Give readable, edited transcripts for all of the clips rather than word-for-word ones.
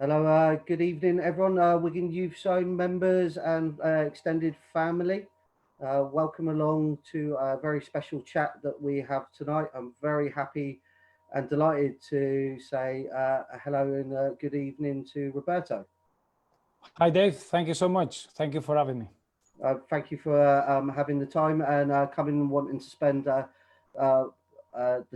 Hello, good evening, everyone. Wigan Youth Zone members and extended family. Welcome along to a very special chat that we have tonight. I'm very happy and delighted to say hello and good evening to Roberto. Hi, Dave. Thank you so much. Thank you for having me. Thank you for having the time and coming and wanting to spend the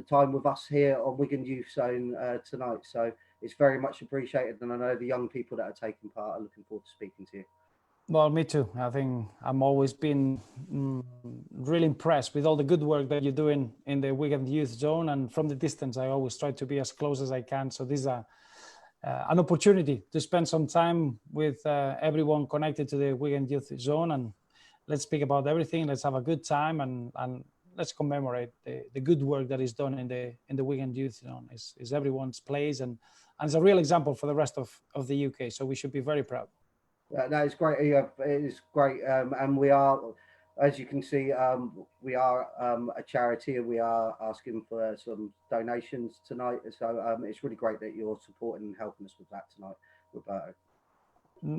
time with us here on Wigan Youth Zone tonight. So it's very much appreciated, and I know the young people that are taking part are looking forward to speaking to you. Well, me too. I think I'm always been really impressed with all the good work that you're doing in the Wigan Youth Zone, and from the distance, I always try to be as close as I can. So this is an opportunity to spend some time with everyone connected to the Wigan Youth Zone, and let's speak about everything. Let's have a good time, and let's commemorate the good work that is done in the Wigan Youth Zone. Is everyone's place, and it's a real example for the rest of the UK. So we should be very proud. That is great. Yeah, it is great, and we are, as you can see, we are a charity, and we are asking for some donations tonight. So it's really great that you're supporting and helping us with that tonight, Roberto.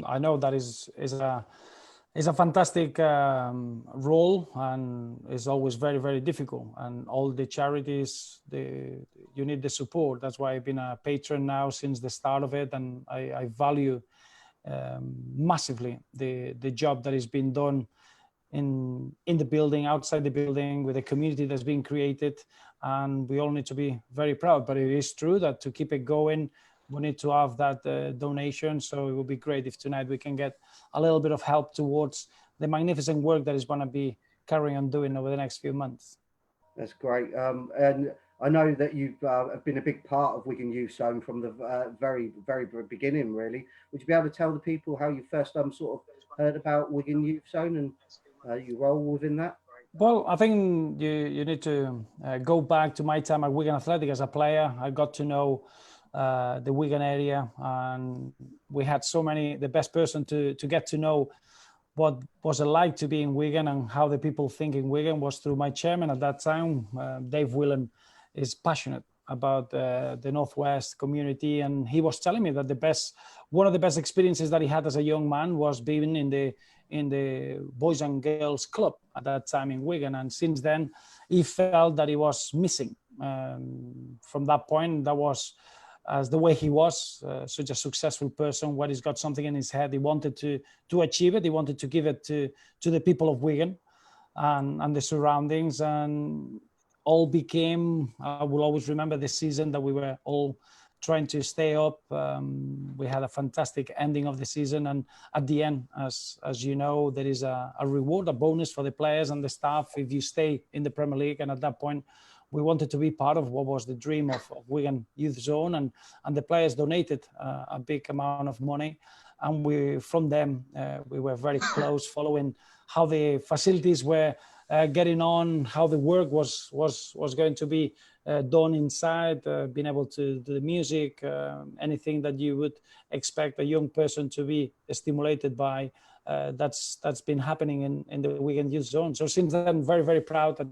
I know that is a fantastic role, and it's always very, very difficult. And all the charities, you need the support. That's why I've been a patron now since the start of it, and I value massively the job that is being done in the building, outside the building, with the community that's being created, and we all need to be very proud. But it is true that to keep it going, we need to have that donation. So it would be great if tonight we can get a little bit of help towards the magnificent work that is going to be carrying on doing over the next few months. That's great. And I know that you've been a big part of Wigan Youth Zone from the very, very beginning, really. Would you be able to tell the people how you first sort of heard about Wigan Youth Zone and your role within that? Well, I think you need to go back to my time at Wigan Athletic as a player. I got to know the Wigan area, and we had the best person to get to know what was it like to be in Wigan and how the people think in Wigan was through my chairman at that time. Dave Whelan is passionate about the Northwest community, and he was telling me that one of the best experiences that he had as a young man was being in the Boys and Girls Club at that time in Wigan. And since then, he felt that he was missing. From that point, that was as the way he was, such a successful person, when he's got something in his head, he wanted to achieve it. He wanted to give it to the people of Wigan and the surroundings, and all became, I will always remember the season that we were all trying to stay up. We had a fantastic ending of the season, and at the end, as you know, there is a reward, a bonus for the players and the staff if you stay in the Premier League. And at that point, we wanted to be part of what was the dream of Wigan Youth Zone, and the players donated a big amount of money, and from them we were very close, following how the facilities were getting on, how the work was going to be done inside, being able to do the music, anything that you would expect a young person to be stimulated by. That's been happening in the Wigan Youth Zone. So since then, I'm very, very proud that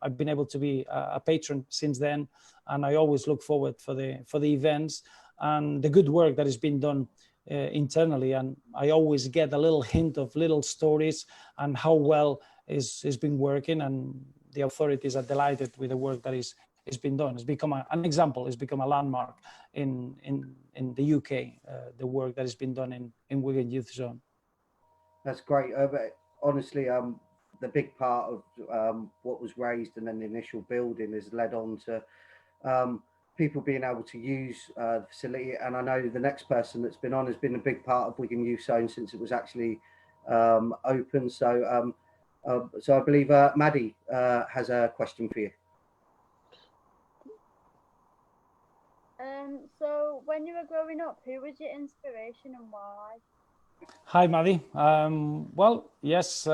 I've been able to be a patron since then, and I always look forward for the events and the good work that has been done internally. And I always get a little hint of little stories and how well it's been working, and the authorities are delighted with the work that is been done. It's become an example. It's become a landmark in the UK. The work that has been done in Wigan Youth Zone. That's great. But honestly, the big part of what was raised and then the initial building has led on to people being able to use the facility. And I know the next person that's been on has been a big part of Wigan Youth Zone since it was actually open. So I believe Maddie has a question for you. So when you were growing up, who was your inspiration and why? Hi, Maddie. Well, yes,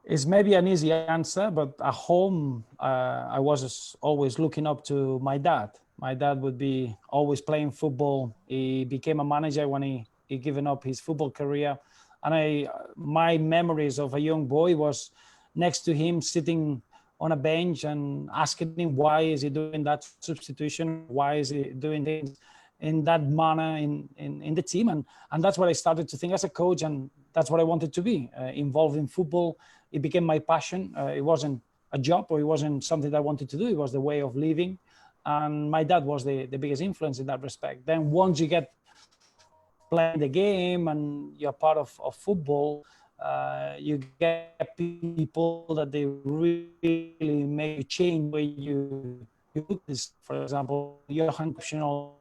it's maybe an easy answer, but at home, I was always looking up to my dad. My dad would be always playing football. He became a manager when he given up his football career. And my memories of a young boy was next to him, sitting on a bench and asking him why is he doing that substitution, why is he doing things in that manner in the team, and that's what I started to think as a coach, and that's what I wanted to be involved in football. It became my passion. It wasn't a job, or it wasn't something that I wanted to do. It was the way of living, and my dad was the biggest influence in that respect. Then once you get playing the game and you're part of football, you get people that they really make you change where you look. This, for example, Johan Cruyff,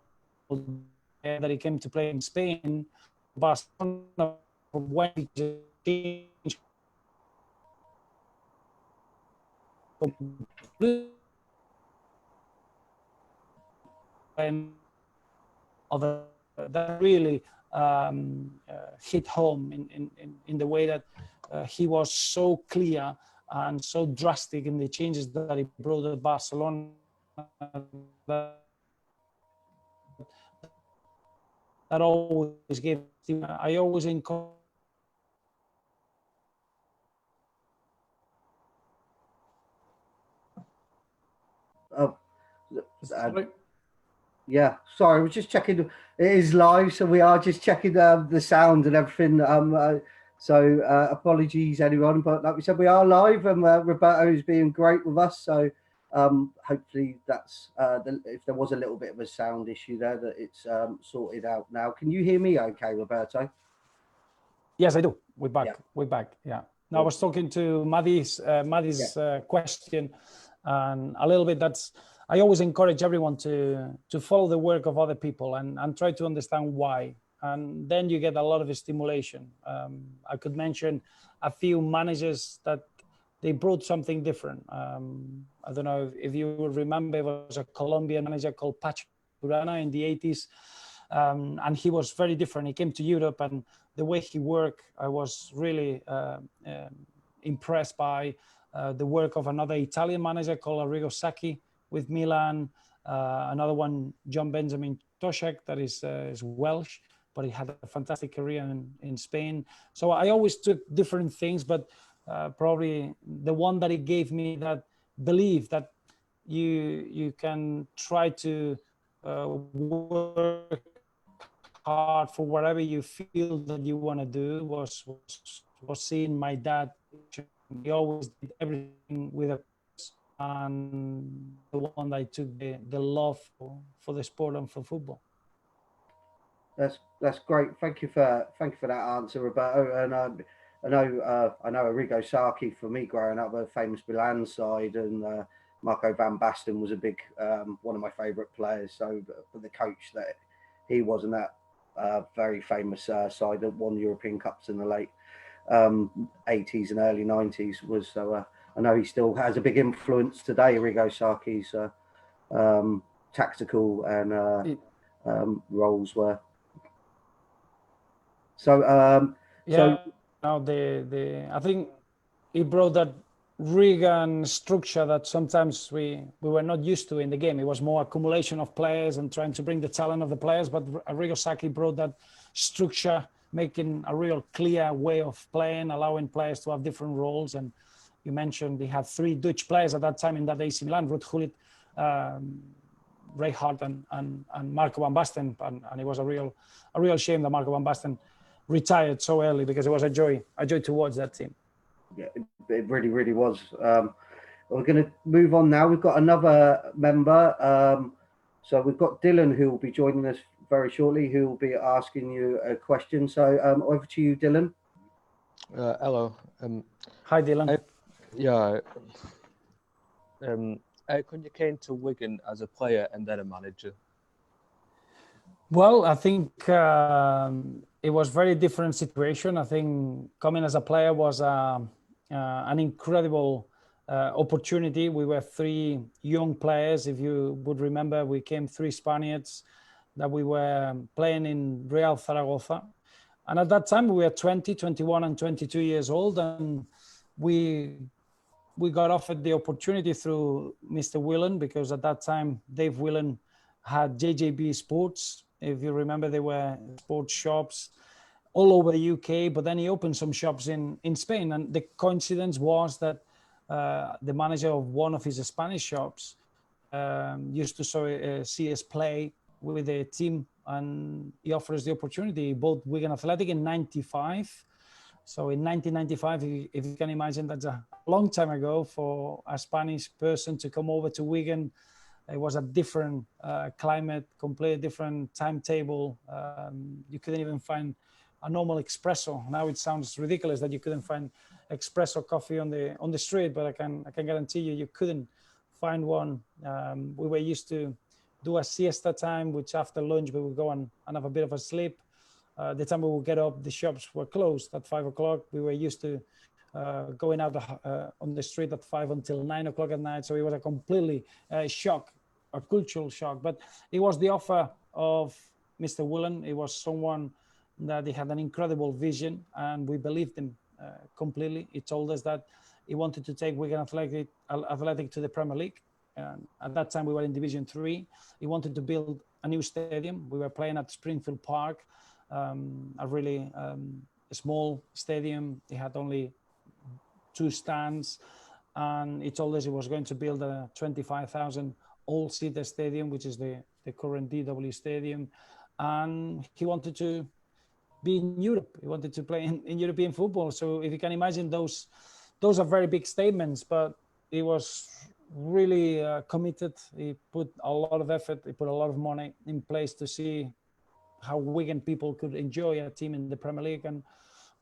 that he came to play in Spain, Barcelona, when he changed of that really hit home in the way that he was so clear and so drastic in the changes that he brought at Barcelona. That always gave. I always encourage. Yeah, sorry, we're just checking. It is live, so we are just checking the sound and everything. So apologies, anyone, but like we said, we are live, and Roberto is being great with us. So hopefully that's if there was a little bit of a sound issue there, that it's sorted out now. Can you hear me okay, Roberto? Yes, I do. We're back. Yeah. We're back. Yeah. Now I was talking to Maddie's question, and a little bit. I always encourage everyone to follow the work of other people and try to understand why, and then you get a lot of stimulation. I could mention a few managers that they brought something different. I don't know if you remember, it was a Colombian manager called Bruyne in the 80s. And he was very different. He came to Europe, and the way he worked, I was really impressed by the work of another Italian manager called Arrigo Sacchi with Milan. Another one, John Benjamin Toshek, that is Welsh, but he had a fantastic career in Spain. So I always took different things, but probably the one that it gave me that belief that you can try to work hard for whatever you feel that you want to do was seeing my dad. He always did everything with a purpose, and the one that I took the love for the sport and for football. That's great. Thank you for that answer, Roberto. And I know Arrigo Sacchi, for me growing up, a famous Milan side, and Marco van Basten was a big one of my favourite players. So for the coach that he was in that very famous side that won European Cups in the late 80s and early 90s was. So I know he still has a big influence today, Arrigo Sacchi's tactical and roles were. So now I think he brought that Wigan structure that sometimes we were not used to in the game. It was more accumulation of players and trying to bring the talent of the players, but Arrigo Sacchi brought that structure, making a real clear way of playing, allowing players to have different roles. And you mentioned they had 3 Dutch players at that time in that AC Milan, Ruud Gullit, Ray Hart and Marco van Basten, and it was a real shame that Marco van Basten retired so early, because it was a joy to watch that team. Yeah, it really, really was. We're going to move on now. We've got another member. So we've got Dylan, who will be joining us very shortly, who will be asking you a question. So over to you, Dylan. Hello. Hi, Dylan. When you came to Wigan as a player and then a manager? Well, I think it was a very different situation. I think coming as a player was an incredible opportunity. We were 3 young players. If you would remember, we came 3 Spaniards that we were playing in Real Zaragoza. And at that time, we were 20, 21, and 22 years old. And we got offered the opportunity through Mr. Whelan, because at that time, Dave Whelan had JJB Sports. If you remember, there were sports shops all over the UK, but then he opened some shops in Spain. And the coincidence was that the manager of one of his Spanish shops used to see us play with the team and he offered us the opportunity. Both Wigan Athletic in '95. So in 1995, if you can imagine, that's a long time ago for a Spanish person to come over to Wigan. It was a different climate, completely different timetable. You couldn't even find a normal espresso. Now it sounds ridiculous that you couldn't find espresso coffee on the street, but I can guarantee you couldn't find one. We were used to do a siesta time, which after lunch we would go and have a bit of a sleep. The time we would get up, the shops were closed at 5 o'clock. We were used to going out on the street at 5 until 9 o'clock at night. So it was a completely shock, a cultural shock. But it was the offer of Mr. Whelan. It was someone that he had an incredible vision, and we believed him completely. He told us that he wanted to take Wigan Athletic to the Premier League. And at that time, we were in Division 3. He wanted to build a new stadium. We were playing at Springfield Park, a really small stadium. He had only 2 stands, and he told us he was going to build a 25,000 all-seater stadium, which is the current DW Stadium. And he wanted to be in Europe. He wanted to play in European football. So if you can imagine, those are very big statements, but he was really committed. He put a lot of effort. He put a lot of money in place to see how Wigan people could enjoy a team in the Premier League. And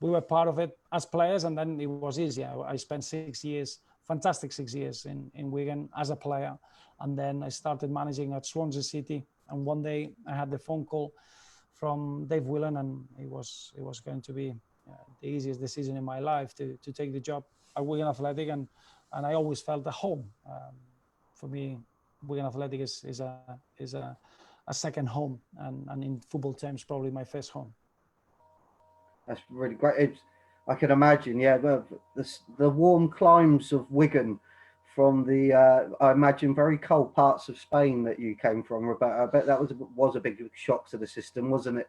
we were part of it as players. And then it was easy. I spent 6 years, fantastic 6 years in Wigan as a player. And then I started managing at Swansea City. And one day I had the phone call from Dave Whelan, and it was going to be the easiest decision in my life to take the job at Wigan Athletic. And I always felt at home. For me, Wigan Athletic is a second home, and in football terms, probably my first home. That's really great. I can imagine, yeah, the warm climes of Wigan from the, I imagine, very cold parts of Spain that you came from, Roberto. I bet that was a big shock to the system, wasn't it?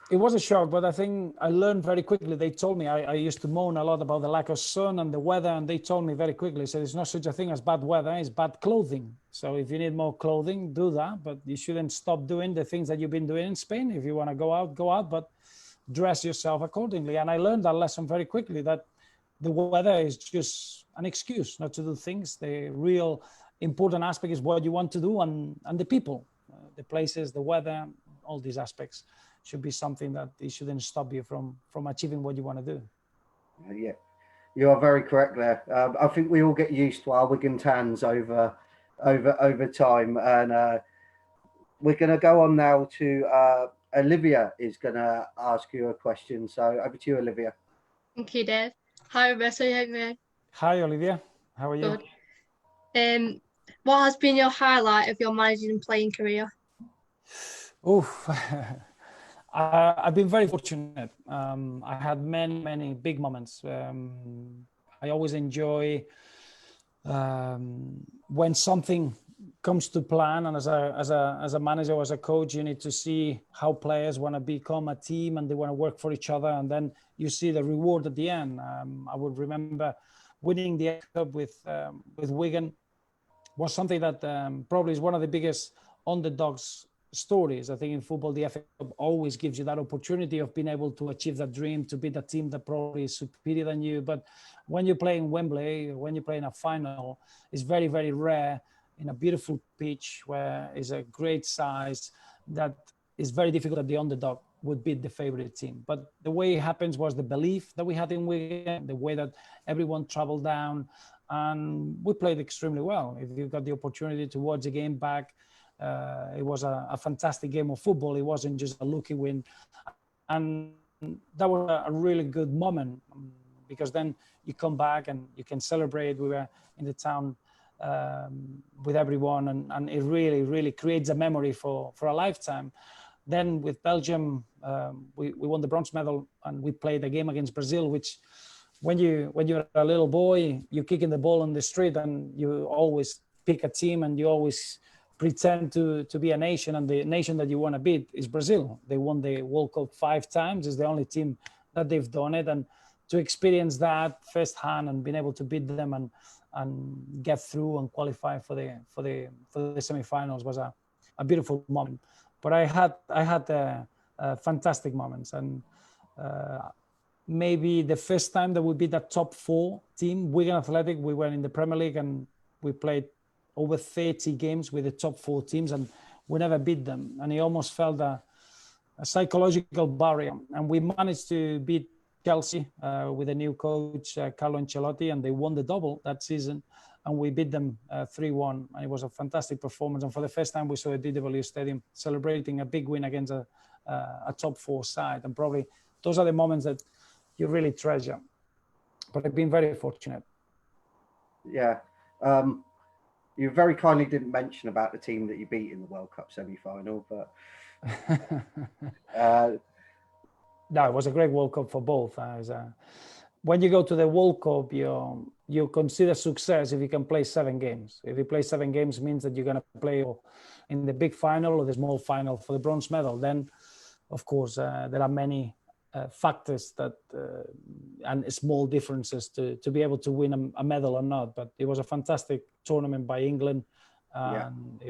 It was a shock, but I think I learned very quickly. They told me, I used to moan a lot about the lack of sun and the weather, and they told me very quickly, so there's no such a thing as bad weather, it's bad clothing. So if you need more clothing, do that, but you shouldn't stop doing the things that you've been doing in Spain. If you want to go out, but dress yourself accordingly. And I learned that lesson very quickly, that the weather is just an excuse not to do things. The real important aspect is what you want to do, and the people, the places, the weather, all these aspects should be something that it shouldn't stop you from achieving what you want to do. Yeah, you are very correct there. I think we all get used to our Wigan tans over time, and we're going to go on now to Olivia is going to ask you a question. So over to you, Olivia. Thank you, Dave. Hi, Roberto. Hi, Olivia. How are you? Good. What has been your highlight of your managing and playing career? Oof. I've been very fortunate. I had many big moments. I always enjoy when something comes to plan, and as a manager or as a coach, you need to see how players want to become a team and they want to work for each other, and then you see the reward at the end. I would remember winning the FA Cup with Wigan was something that probably is one of the biggest underdogs stories. I think in football, the FA Cup always gives you that opportunity of being able to achieve that dream, to beat a team that probably is superior than you. But when you play in Wembley, when you play in a final, it's very rare in a beautiful pitch where it's a great size, that is very difficult that the underdog would beat the favorite team. But the way it happens was the belief that we had in Wigan, the way that everyone traveled down, and we played extremely well. If you got the opportunity to watch the game back, it was a fantastic game of football. It wasn't just a lucky win. And that was a really good moment, because then you come back and you can celebrate. We were in the town with everyone, and it really creates a memory for a lifetime. Then with Belgium, we won the bronze medal, and we played a game against Brazil, which when you're a little boy, you're kicking the ball on the street, and you always pick a team, and you always pretend to be a nation, and the nation that you want to beat is Brazil. They won the World Cup 5 times. It's the only team that they've done it, and to experience that firsthand and being able to beat them and get through and qualify for the semi-finals was a beautiful moment. but I had fantastic moments, and maybe the first time that we beat that top 4 team, Wigan Athletic, we were in the Premier League and we played over 30 games with the top 4 teams, and we never beat them. And it almost felt a psychological barrier. And we managed to beat Chelsea with a new coach, Carlo Ancelotti, and they won the double that season. And we beat them 3-1. And it was a fantastic performance. And for the first time, we saw a DW Stadium celebrating a big win against a top 4 side. And probably those are the moments that you really treasure. But I've been very fortunate. Yeah. You very kindly didn't mention about the team that you beat in the World Cup semi-final, but no, it was a great World Cup for both. When you go to the World Cup, you consider success if you can play 7 games. If you play 7 games, it means that you're going to play in the big final or the small final for the bronze medal. Then, of course, there are many factors that and small differences to be able to win a medal or not. But it was a fantastic tournament by England, and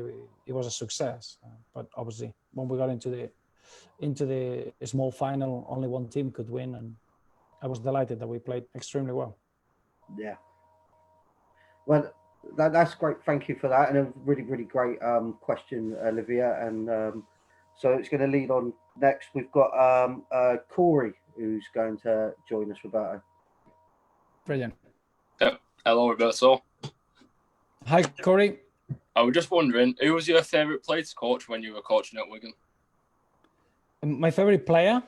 it was a success. But obviously, when we got into the small final, only one team could win, and I was delighted that we played extremely well. Yeah. Well, that's great. Thank you for that, and a really, really great question, Olivia. And so it's going to lead on next. We've got Corey, who's going to join us, Roberto. Brilliant. Yep. Hello, Roberto. Hi, Corey. I was just wondering, who was your favourite player to coach when you were coaching at Wigan? My favourite player?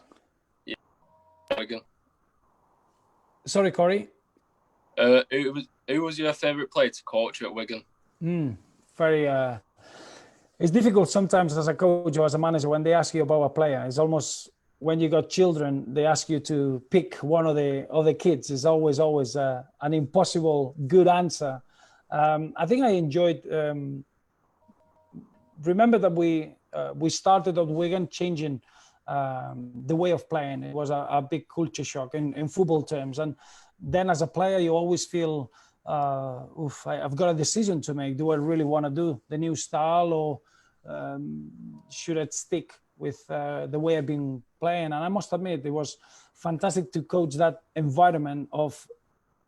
Yeah, Wigan. Sorry, Corey. Who was your favourite player to coach at Wigan? Very. It's difficult sometimes as a coach or as a manager when they ask you about a player. It's almost when you got children, they ask you to pick one of the kids. It's always an impossible good answer. I think I enjoyed. Remember that we started at Wigan changing the way of playing. It was a big culture shock in football terms. And then as a player, you always feel, I've got a decision to make. Do I really want to do the new style, or should I stick with the way I've been playing? And I must admit, it was fantastic to coach that environment of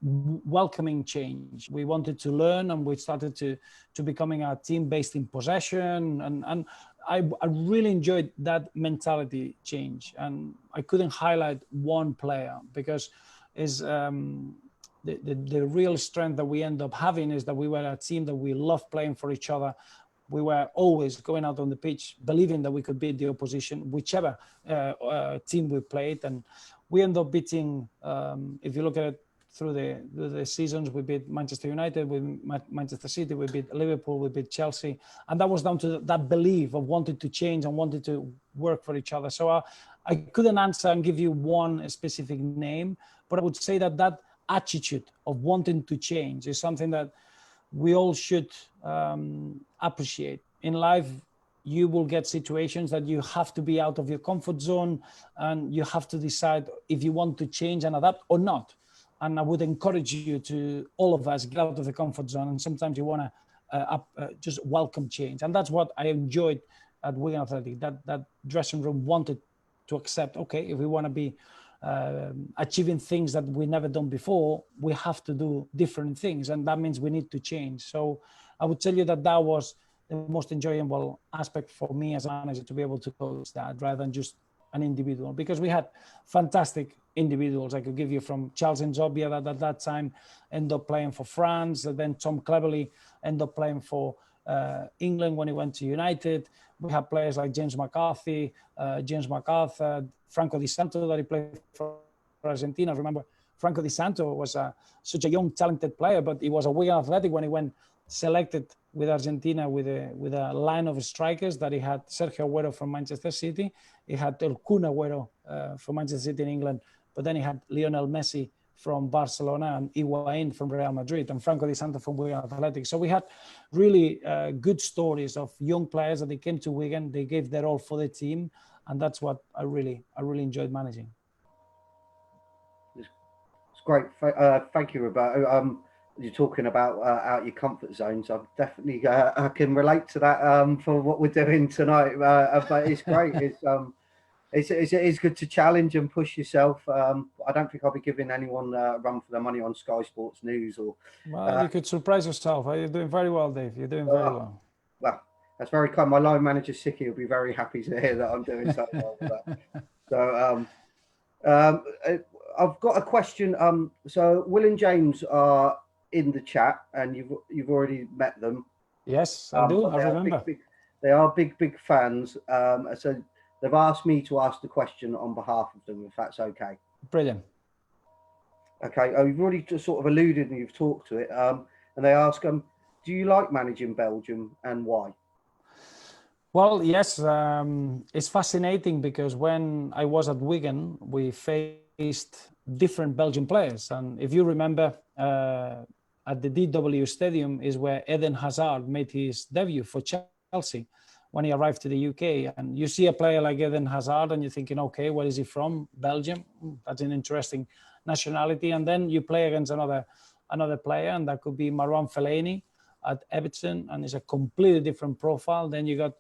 welcoming change. We wanted to learn, and we started to becoming a team based in possession, and I really enjoyed that mentality change. And I couldn't highlight one player because is the real strength that we end up having is that we were a team that we loved playing for each other. We were always going out on the pitch believing that we could beat the opposition, whichever team we played, and we end up beating. If you look at it through the seasons, we beat Manchester United, we beat Manchester City, we beat Liverpool, we beat Chelsea, and that was down to that belief of wanting to change and wanting to work for each other. So I couldn't answer and give you one specific name, but I would say that attitude of wanting to change is something that we all should appreciate. In life, you will get situations that you have to be out of your comfort zone, and you have to decide if you want to change and adapt or not. And I would encourage you to, all of us, get out of the comfort zone. And sometimes you want to just welcome change. And that's what I enjoyed at Wigan Athletic. That dressing room wanted to accept, okay, if we want to be achieving things that we never done before, we have to do different things. And that means we need to change. So I would tell you that was the most enjoyable aspect for me as a manager, to be able to coach that rather than just an individual, because we had fantastic individuals. I could give you from Charles Nzobia that at that time ended up playing for France, and then Tom Cleverley ended up playing for England when he went to United. We had players like James McCarthy, Franco Di Santo that he played for Argentina. Remember, Franco Di Santo was such a young, talented player, but he was a Wigan Athletic when he went selected with Argentina with a line of strikers that he had Sergio Aguero from Manchester City, he had El Kun Aguero from Manchester City in England, but then he had Lionel Messi from Barcelona and Higuain from Real Madrid and Franco Di Santo from Wigan Athletic. So we had really good stories of young players that they came to Wigan, they gave their all for the team, and that's what I really enjoyed managing. It's great. Thank you, Roberto. you're talking about out your comfort zones. I've definitely I can relate to that for what we're doing tonight. But it's great. It is good to challenge and push yourself. I don't think I'll be giving anyone a run for their money on Sky Sports News or. Well, you could surprise yourself. You're doing very well, Dave. You're doing very well. Well, that's very kind. My line manager, Sicky, will be very happy to hear that I'm doing so well with that. So, I've got a question. So Will and James are in the chat, and you've already met them. Yes, I do. I remember. They are big fans. So they've asked me to ask the question on behalf of them, if that's okay. Brilliant. Okay. You've already just sort of alluded and you've talked to it. And they ask, do you like managing Belgium and why? Well, yes, it's fascinating because when I was at Wigan, we faced different Belgian players. And if you remember, at the DW Stadium is where Eden Hazard made his debut for Chelsea when he arrived to the UK. And you see a player like Eden Hazard and you're thinking, okay, where is he from? Belgium? That's an interesting nationality. And then you play against another player, and that could be Marwan Fellaini at Everton, and it's a completely different profile. Then you got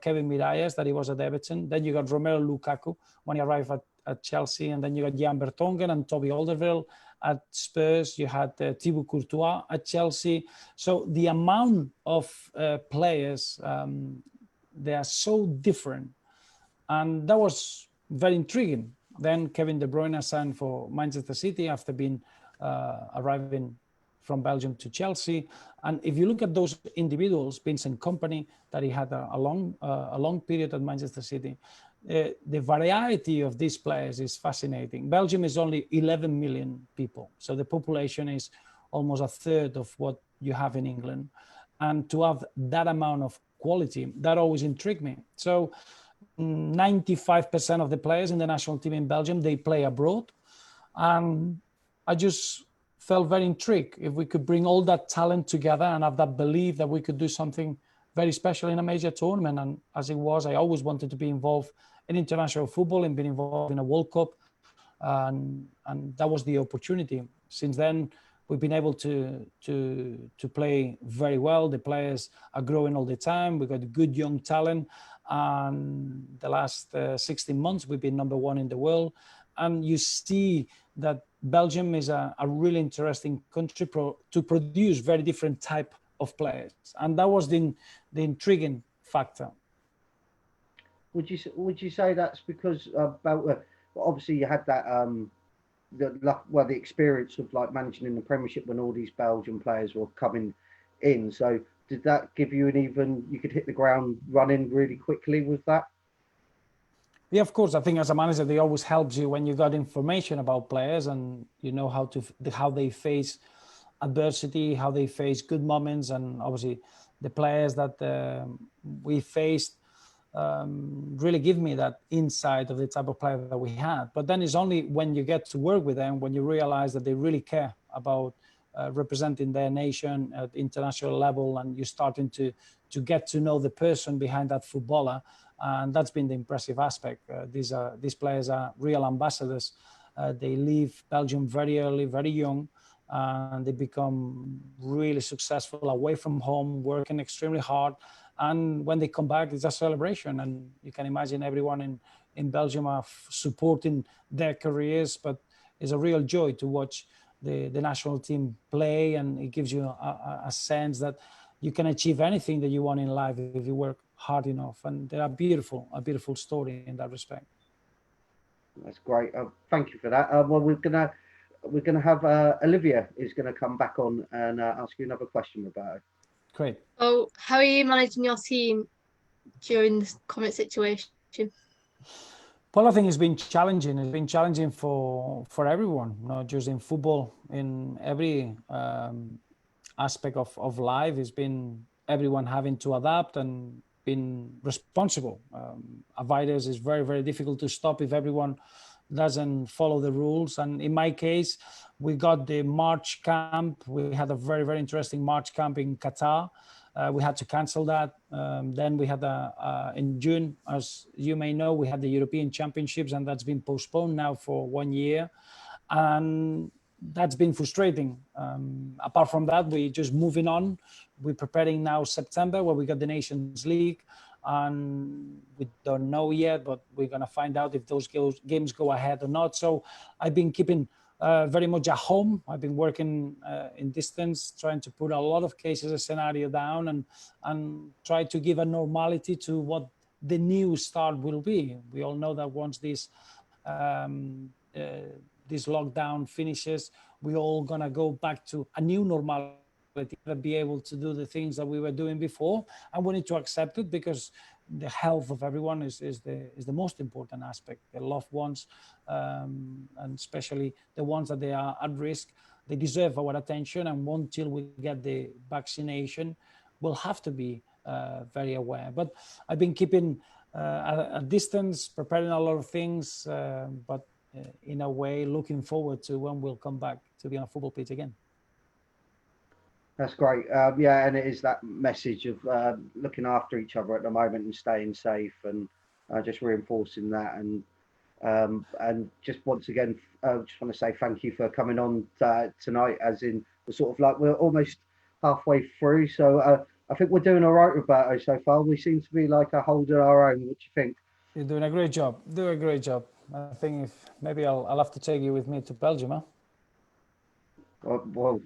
Kevin Mirallas, that he was at Everton. Then you got Romelu Lukaku when he arrived at Chelsea. And then you got Jan Vertonghen and Toby Alderweireld at Spurs. You had Thibaut Courtois at Chelsea. So the amount of players, they are so different. And that was very intriguing. Then Kevin De Bruyne signed for Manchester City after arriving from Belgium to Chelsea. And if you look at those individuals, Vincent Kompany, that he had a long period at Manchester City, the variety of these players is fascinating. Belgium is only 11 million people. So the population is almost a third of what you have in England. And to have that amount of quality, that always intrigued me. So 95% of the players in the national team in Belgium, they play abroad. And I just felt very intrigued if we could bring all that talent together and have that belief that we could do something very special in a major tournament. And as it was, I always wanted to be involved in international football and being involved in a World Cup. And that was the opportunity. Since then, we've been able to play very well. The players are growing all the time. We've got good young talent. And the last 16 months, we've been number one in the world. And you see that Belgium is a really interesting country to produce very different type of players. And that was the intriguing factor. Would you say that's because obviously you had that the experience of like managing in the Premiership when all these Belgian players were coming in. So did that give you you could hit the ground running really quickly with that? Yeah, of course. I think as a manager, they always helps you when you got information about players and you know how they face adversity, how they face good moments, and obviously the players that we faced really give me that insight of the type of player that we had. But then it's only when you get to work with them, when you realize that they really care about representing their nation at international level, and you're starting to get to know the person behind that footballer. And that's been the impressive aspect. These players are real ambassadors. They leave Belgium very early, very young, and they become really successful away from home, working extremely hard. And when they come back, it's a celebration. And you can imagine everyone in Belgium are supporting their careers, but it's a real joy to watch the national team play. And it gives you a sense that you can achieve anything that you want in life if you work hard enough. And they're a beautiful story in that respect. That's great. Thank you for that. Well, we're gonna have Olivia is gonna come back on and ask you another question about it. Great. Oh, how are you managing your team during this current situation? Well, I think it's been challenging. It's been challenging for everyone, not just in football, in every aspect of life. It's been everyone having to adapt and been responsible. A virus is very, very difficult to stop if everyone doesn't follow the rules. And in my case, we got the March camp. We had a very, very interesting March camp in Qatar. We had to cancel that. Then we had in June, as you may know, we had the European Championships, and that's been postponed now for 1 year. And that's been frustrating. Apart from that, we just moving on. We're preparing now September, where we got the Nations League, and we don't know yet, but we're going to find out if those games go ahead or not. So I've been keeping very much at home. I've been working in distance, trying to put a lot of cases a scenario down and try to give a normality to what the new start will be. We all know that once this lockdown finishes, we're all gonna go back to a new normality, be able to do the things that we were doing before, and we need to accept it, because the health of everyone is the most important aspect. The loved ones, and especially the ones that they are at risk, they deserve our attention, and until we get the vaccination, we'll have to be very aware. But I've been keeping a distance, preparing a lot of things, but in a way looking forward to when we'll come back to be on a football pitch again. That's great. Yeah, and it is that message of looking after each other at the moment and staying safe, and just reinforcing that. And just once again, just want to say thank you for coming on tonight. As in, we're almost halfway through, so I think we're doing all right, Roberto, so far. We seem to be holding our own. What do you think? You're doing a great job. Do a great job. I think maybe I'll have to take you with me to Belgium, huh? Well,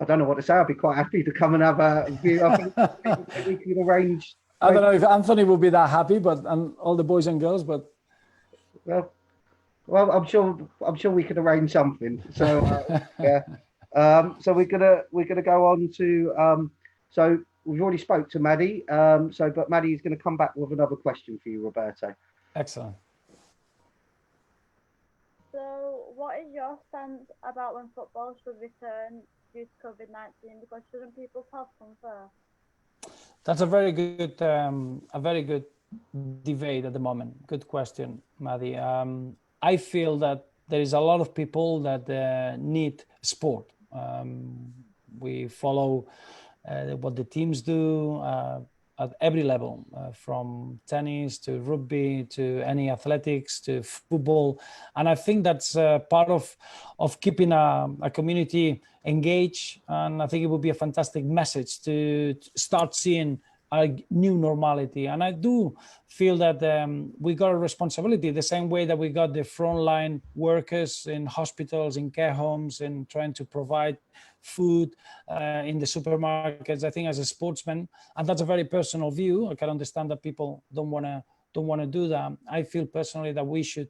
I don't know what to say. I'd be quite happy to come and have a view. I think we could arrange. I don't know if Anthony will be that happy, and all the boys and girls, but well, I'm sure we could arrange something. So yeah. So we're gonna go on to so we've already spoke to Maddie. But Maddie is going to come back with another question for you, Roberto. Excellent. So, what is your stance about when football should return due to COVID-19? Because shouldn't people's health come first? That's a very good debate at the moment. Good question, Maddie. I feel that there is a lot of people that need sport. We follow what the teams do at every level, from tennis to rugby to any athletics to football, and I think that's part of keeping a community engaged. And I think it would be a fantastic message to start seeing a new normality. And I do feel that we got a responsibility, the same way that we got the frontline workers in hospitals, in care homes, and trying to provide food in the supermarkets. I think as a sportsman, and that's a very personal view, I can understand that people don't want to do that. I feel personally that we should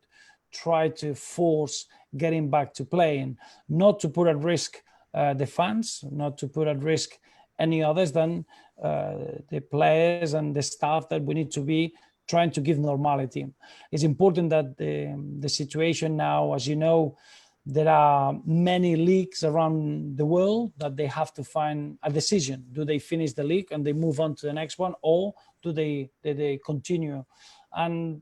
try to force getting back to playing, not to put at risk the fans, not to put at risk any others than the players and the staff that we need to be trying to give normality. It's important that the situation now, as you know, there are many leagues around the world that they have to find a decision. Do they finish the league and they move on to the next one, or do they continue? And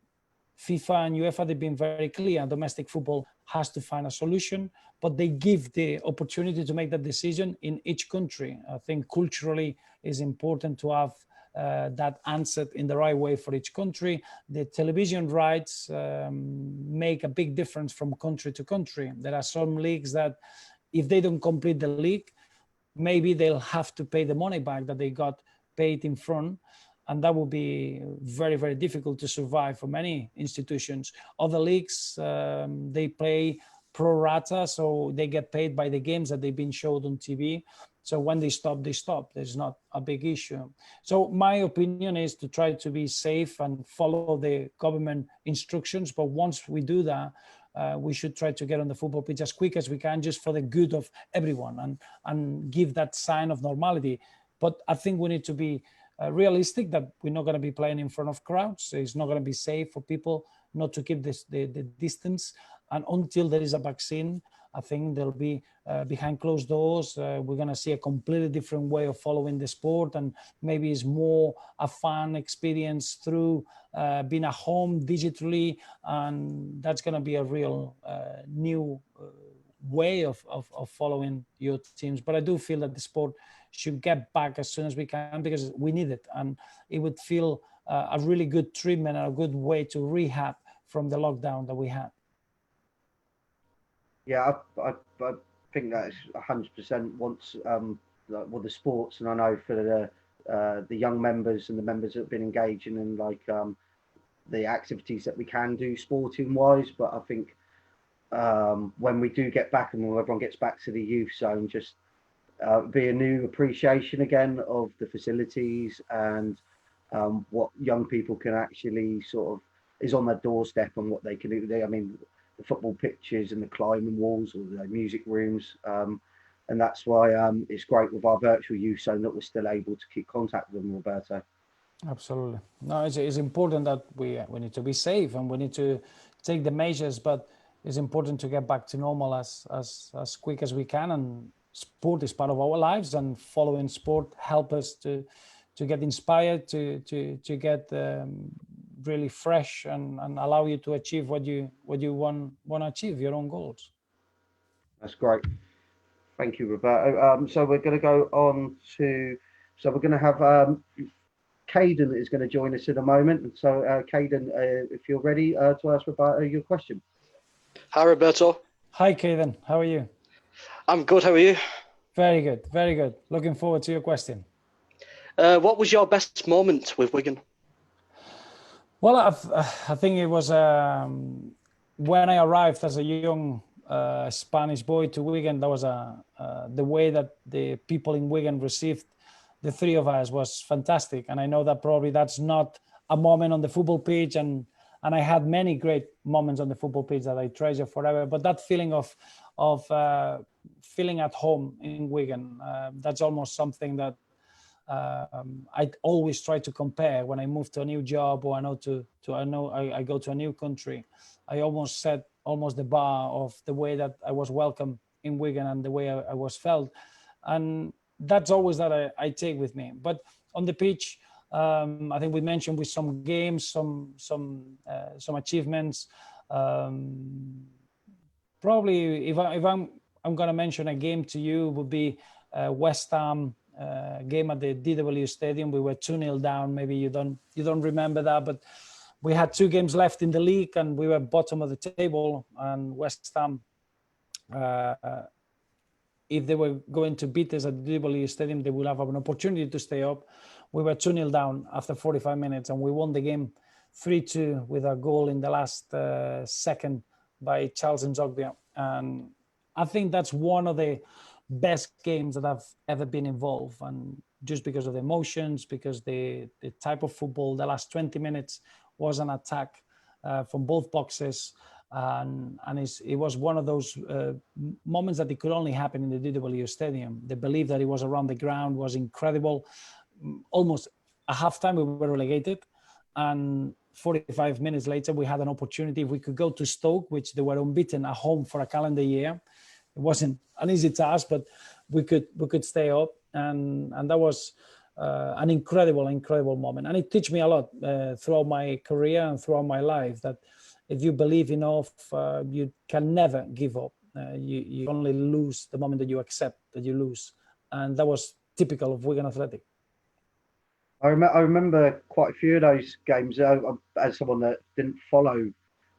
FIFA and UEFA, they've been very clear. Domestic football has to find a solution, but they give the opportunity to make that decision in each country. I think culturally it's important to have that answered in the right way for each country. The television rights make a big difference from country to country. There are some leagues that if they don't complete the league, maybe they'll have to pay the money back that they got paid in front. And that will be very, very difficult to survive for many institutions. Other leagues, they play pro rata, so they get paid by the games that they've been showed on TV. So when they stop, they stop. There's not a big issue. So my opinion is to try to be safe and follow the government instructions. But once we do that, we should try to get on the football pitch as quick as we can, just for the good of everyone, and give that sign of normality. But I think we need to be realistic that we're not going to be playing in front of crowds. It's not going to be safe for people not to keep the distance. And until there is a vaccine, I think there'll be behind closed doors. We're going to see a completely different way of following the sport, and maybe it's more a fun experience through being at home digitally, and that's going to be a real new way of following your teams. But I do feel that the sport should get back as soon as we can, because we need it, and it would feel a really good treatment and a good way to rehab from the lockdown that we had. Yeah, I think that's 100% once well, the sports, and I know for the young members and the members that have been engaging in like the activities that we can do sporting wise. But I think when we do get back and when everyone gets back to the youth zone, just be a new appreciation again of the facilities and what young people can actually sort of is on their doorstep and what they can do. I mean, the football pitches and the climbing walls or the music rooms. And that's why it's great with our virtual youth zone that we're still able to keep contact with them, Roberto. Absolutely. No, it's important that we need to be safe and we need to take the measures, but it's important to get back to normal as quick as we can. And sport is part of our lives, and following sport help us to get inspired, to get really fresh and allow you to achieve what you want to achieve, your own goals. That's great. Thank you, Roberto. So we're going to go on to, so we're going to have Caden is going to join us in a moment. And so Caden, if you're ready to ask Roberto your question. Hi, Roberto. Hi, Caden. How are you? I'm good. How are you? Very good. Very good. Looking forward to your question. What was your best moment with Wigan? Well, I think it was when I arrived as a young Spanish boy to Wigan. That was the way that the people in Wigan received the three of us was fantastic. And I know that probably that's not a moment on the football pitch, and I had many great moments on the football pitch that I treasure forever. But that feeling of feeling at home in Wigan, that's almost something that I always try to compare when I move to a new job, or I go to a new country. I almost set the bar of the way that I was welcome in Wigan and the way I was felt, and that's always that I take with me. But on the pitch, I think we mentioned with some games, some achievements. Probably if I'm going to mention a game to you, would be West Ham game at the DW Stadium. We were 2-0 down. Maybe you don't remember that, but we had 2 games left in the league and we were bottom of the table. And West Ham, if they were going to beat us at the DW Stadium, they would have an opportunity to stay up. We were 2-0 down after 45 minutes, and we won the game 3-2 with a goal in the last second by Charles Nzogbia. And I think that's one of the best games that I've ever been involved, and just because of the emotions, because the type of football, the last 20 minutes was an attack from both boxes, and it was one of those moments that it could only happen in the DW Stadium. The belief that it was around the ground was incredible. Almost a halftime we were relegated, and 45 minutes later we had an opportunity. If we could go to Stoke, which they were unbeaten at home for a calendar year, it wasn't an easy task, but we could stay up, and that was an incredible moment. And it taught me a lot throughout my career and throughout my life, that if you believe enough, you can never give up. You only lose the moment that you accept that you lose, and that was typical of Wigan Athletic. I remember quite a few of those games as someone that didn't follow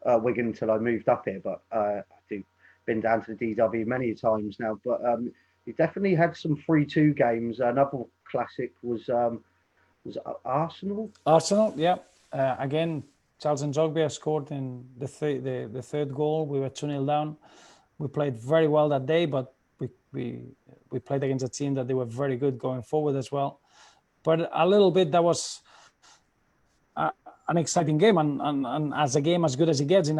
Wigan until I moved up here, but I've been down to the DW many times now. But you definitely had some 3-2 games. Another classic was Arsenal. Arsenal, yeah. Again, Charles Nzogbia scored in the third goal. We were 2-0 down. We played very well that day, but we played against a team that they were very good going forward as well. But a little bit, that was an exciting game, and as a game as good as it gets,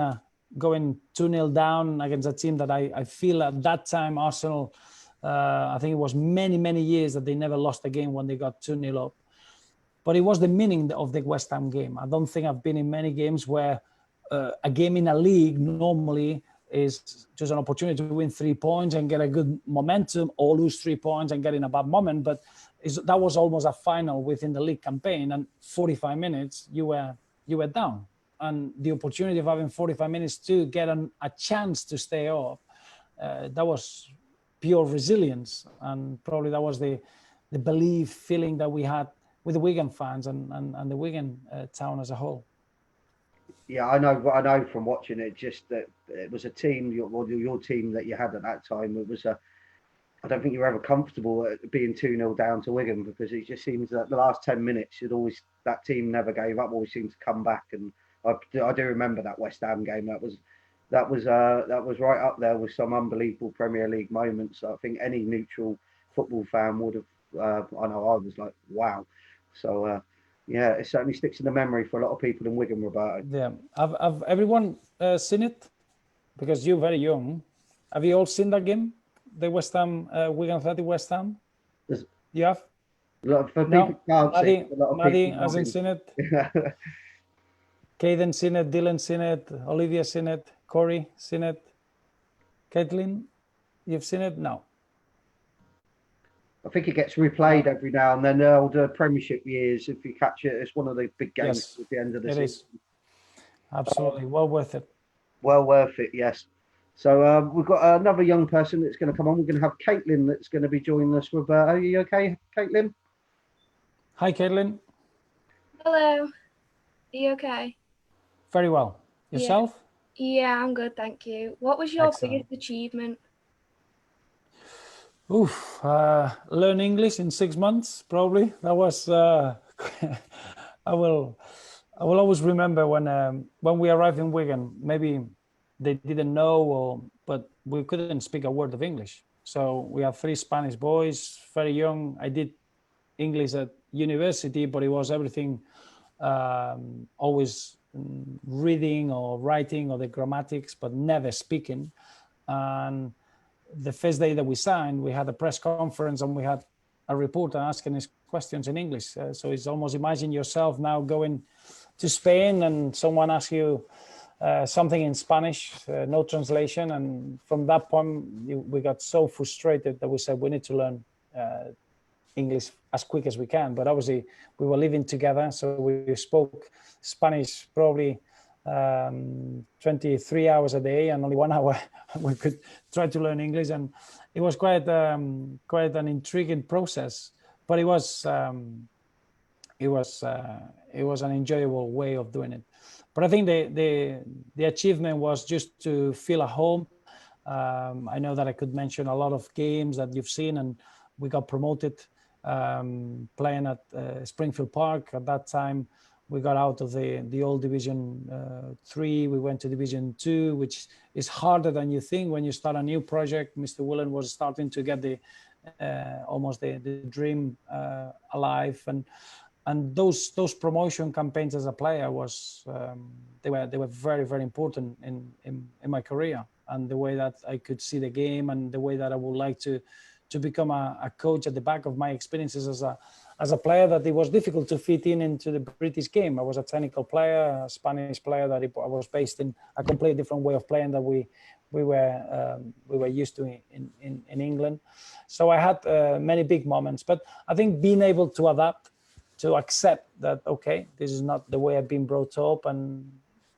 going 2-0 down against a team that I feel at that time, Arsenal, I think it was many years that they never lost a game when they got 2-0 up. But it was the meaning of the West Ham game. I don't think I've been in many games where a game in a league normally is just an opportunity to win 3 points and get a good momentum, or lose 3 points and get in a bad moment. But that was almost a final within the league campaign, and 45 minutes you were down, and the opportunity of having 45 minutes to get a chance to stay up, that was pure resilience, and probably that was the belief feeling that we had with the Wigan fans and the Wigan town as a whole. Yeah, I know. I know from watching it, just that it was a team, your team that you had at that time. It was a. I don't think you were ever comfortable at being 2-0 down to Wigan, because it just seems that the last 10 minutes, that team never gave up, always seemed to come back. And I do remember that West Ham game. That was right up there with some unbelievable Premier League moments. I think any neutral football fan would have. I know I was like, wow. So yeah, it certainly sticks in the memory for a lot of people in Wigan, Roberto. Yeah, have everyone seen it? Because you're very young. Have you all seen that game? The West Ham, Wigan Athletic West Ham? You have? For people can't see it, a lot of Maddie people hasn't seen it. Caden seen it. Dylan seen it. Olivia seen it. Corey seen it. Caitlin, you've seen it? No. I think it gets replayed every now and then. The older Premiership years, if you catch it, it's one of the big games at the end of the season. Is absolutely well worth it. Well worth it, yes. So we've got another young person that's going to come on. We're going to have Caitlin that's going to be joining us. Roberto, are you okay, Caitlin? Hi, Caitlin. Hello. Are you okay? Very well. Yourself? Yeah, I'm good, thank you. What was your Excellent. biggest achievement? Learn English in 6 months, probably. That was. I will always remember when we arrived in Wigan. Maybe they didn't know, but we couldn't speak a word of English. So we have 3 Spanish boys, very young. I did English at university, but it was everything always reading or writing or the grammatics, but never speaking. And the first day that we signed, we had a press conference and we had a reporter asking us questions in English. So it's almost, imagine yourself now going to Spain and someone asks you something in Spanish, no translation. And from that point, we got so frustrated that we said we need to learn English as quick as we can. But obviously we were living together, so we spoke Spanish probably 23 hours a day, and only 1 hour we could try to learn English. And it was quite an intriguing process, but it was an enjoyable way of doing it. But I think the achievement was just to feel at home. I know that I could mention a lot of games that you've seen, and we got promoted playing at Springfield Park. At that time, we got out of the old Division 3. We went to Division 2, which is harder than you think when you start a new project. Mr. Willen was starting to get almost the dream alive, and those promotion campaigns as a player was they were very, very important in my career, and the way that I could see the game and the way that I would like to become a coach at the back of my experiences as a player, that it was difficult to fit into the British game. I was a technical player, a Spanish player, that I was based in a completely different way of playing that we were used to in England. So I had many big moments, but I think being able to adapt, to accept that, okay, this is not the way I've been brought up, and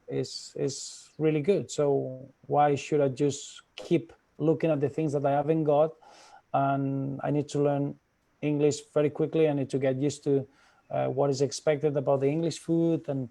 is really good. So why should I just keep looking at the things that I haven't got? And I need to learn English very quickly. I need to get used to what is expected about the English food and